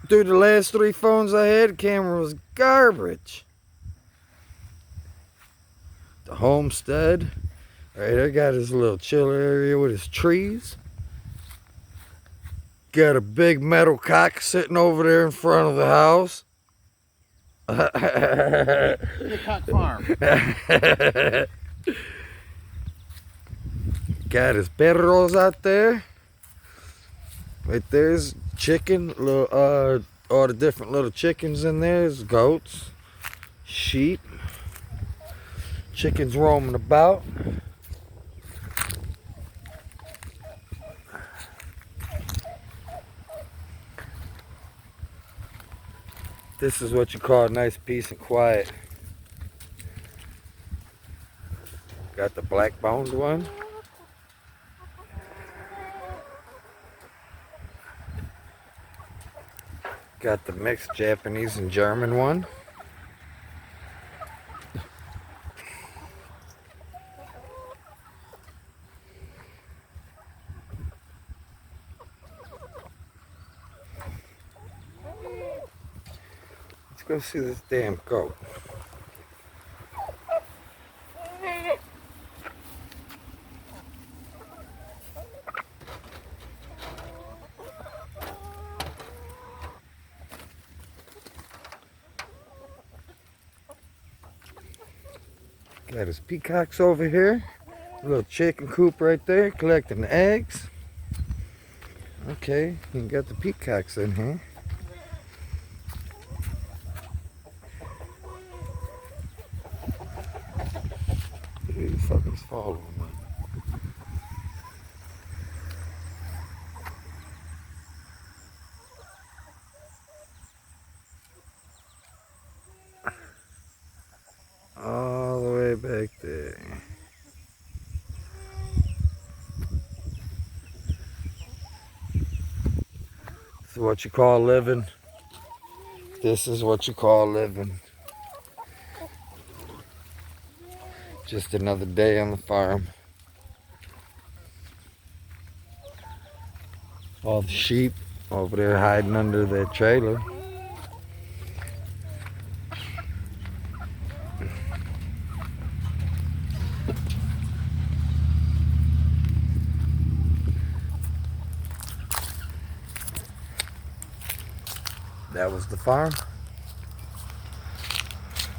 Dude, the last 3 phones I had, camera was garbage. The homestead. Right there, got his little chill area with his trees. Got a big metal cock sitting over there in front of the house. The cock farm. Got his perros out there. Right there's chicken, little all the different little chickens in there. There's goats, sheep, chickens roaming about. This is what you call a nice peace and quiet. Got the black boned one. Got the mixed Japanese and German one. Let's go see this damn goat. Got his peacocks over here. A little chicken coop right there, collecting the eggs. Okay, you got the peacocks in here. Who the fuck is following me? All the way back there. This is what you call living. This is what you call living. Just another day on the farm. All the sheep over there hiding under their trailer. That was the farm.